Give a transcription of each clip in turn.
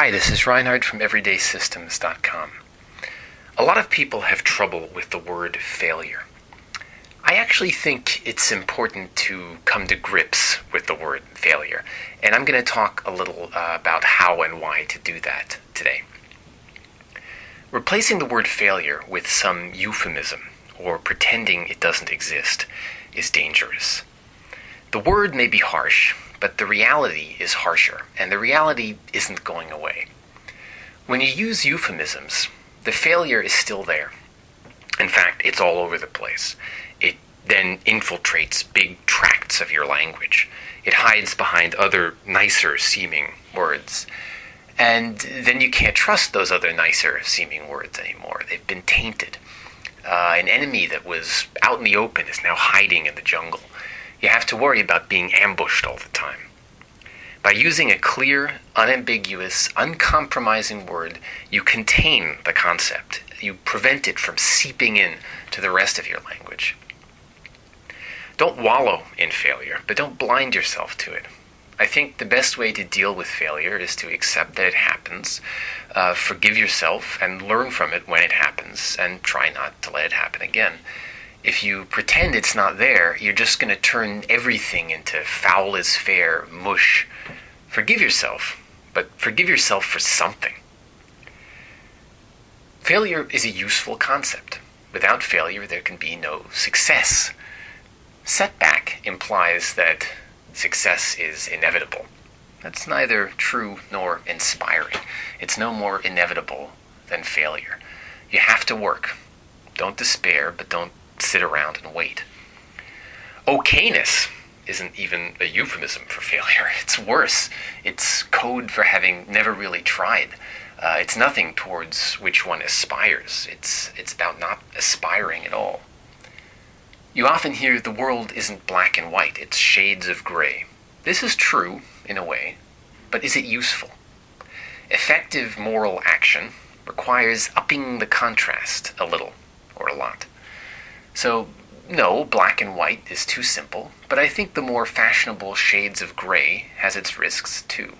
Hi, this is Reinhard from everydaysystems.com. A lot of people have trouble with the word failure. I actually think it's important to come to grips with the word failure, and I'm going to talk a little about how and why to do that today. Replacing the word failure with some euphemism, or pretending it doesn't exist, is dangerous. The word may be harsh, but the reality is harsher, and the reality isn't going away. When you use euphemisms, the failure is still there. In fact, it's all over the place. It then infiltrates big tracts of your language. It hides behind other nicer seeming words. And then you can't trust those other nicer seeming words anymore. They've been tainted. An enemy that was out in the open is now hiding in the jungle. You have to worry about being ambushed all the time. By using a clear, unambiguous, uncompromising word, you contain the concept. You prevent it from seeping in to the rest of your language. Don't wallow in failure, but don't blind yourself to it. I think the best way to deal with failure is to accept that it happens, forgive yourself, and learn from it when it happens, and try not to let it happen again. If you pretend it's not there, you're just going to turn everything into foul is fair mush. Forgive yourself, but forgive yourself for something. Failure is a useful concept. Without failure, there can be no success. Setback implies that success is inevitable. That's neither true nor inspiring. It's no more inevitable than failure. You have to work. Don't despair, but don't sit around and wait. Okayness isn't even a euphemism for failure. It's worse. It's code for having never really tried. It's nothing towards which one aspires. It's about not aspiring at all. You often hear the world isn't black and white, it's shades of gray. This is true, in a way, but is it useful? Effective moral action requires upping the contrast a little, or a lot. So, no, black and white is too simple, but I think the more fashionable shades of gray has its risks too.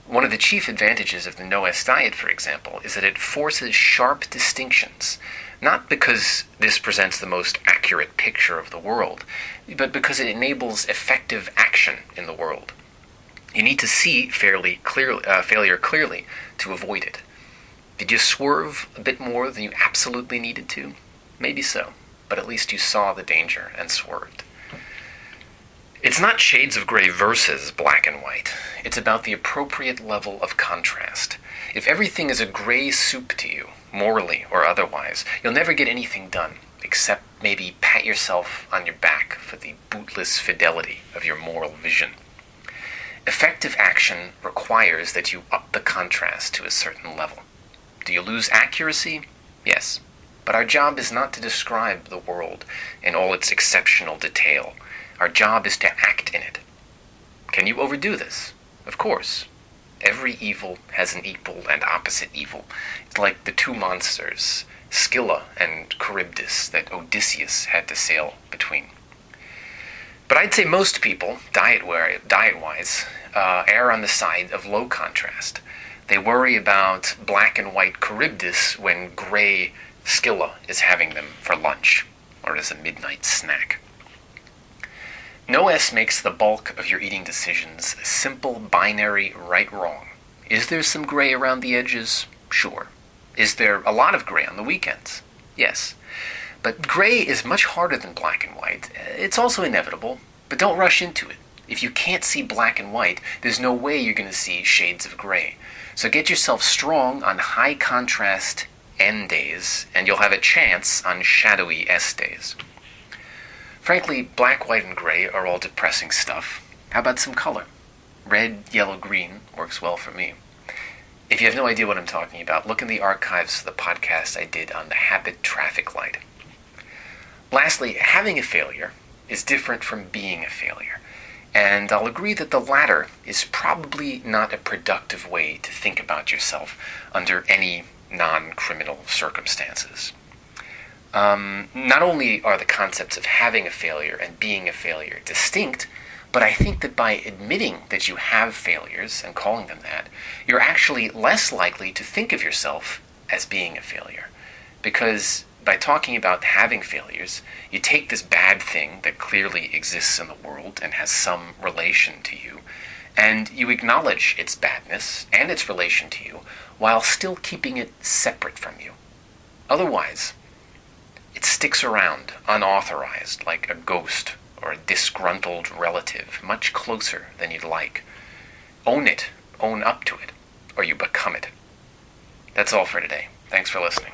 One of the chief advantages of the no-S diet, for example, is that it forces sharp distinctions, not because this presents the most accurate picture of the world, but because it enables effective action in the world. You need to see failure clearly to avoid it. Did you swerve a bit more than you absolutely needed to? Maybe so, but at least you saw the danger and swerved. It's not shades of gray versus black and white. It's about the appropriate level of contrast. If everything is a gray soup to you, morally or otherwise, you'll never get anything done, except maybe pat yourself on your back for the bootless fidelity of your moral vision. Effective action requires that you up the contrast to a certain level. Do you lose accuracy? Yes. But our job is not to describe the world in all its exceptional detail. Our job is to act in it. Can you overdo this? Of course. Every evil has an equal and opposite evil. It's like the two monsters, Scylla and Charybdis, that Odysseus had to sail between. But I'd say most people, diet-wise, err on the side of low contrast. They worry about black and white Charybdis when gray Scylla is having them for lunch, or as a midnight snack. No-S makes the bulk of your eating decisions a simple binary right-wrong. Is there some gray around the edges? Sure. Is there a lot of gray on the weekends? Yes. But gray is much harder than black and white. It's also inevitable, but don't rush into it. If you can't see black and white, there's no way you're going to see shades of gray. So get yourself strong on high contrast N days, and you'll have a chance on shadowy S days. Frankly, black, white, and gray are all depressing stuff. How about some color? Red, yellow, green works well for me. If you have no idea what I'm talking about, look in the archives of the podcast I did on the habit traffic light. Lastly, having a failure is different from being a failure. And I'll agree that the latter is probably not a productive way to think about yourself under any non-criminal circumstances. Not only are the concepts of having a failure and being a failure distinct, But I think that by admitting that you have failures and calling them that, you're actually less likely to think of yourself as being a failure. Because by talking about having failures, you take this bad thing that clearly exists in the world and has some relation to you, and you acknowledge its badness and its relation to you while still keeping it separate from you. Otherwise, it sticks around unauthorized like a ghost or a disgruntled relative, much closer than you'd like. Own it, own up to it, or you become it. That's all for today. Thanks for listening.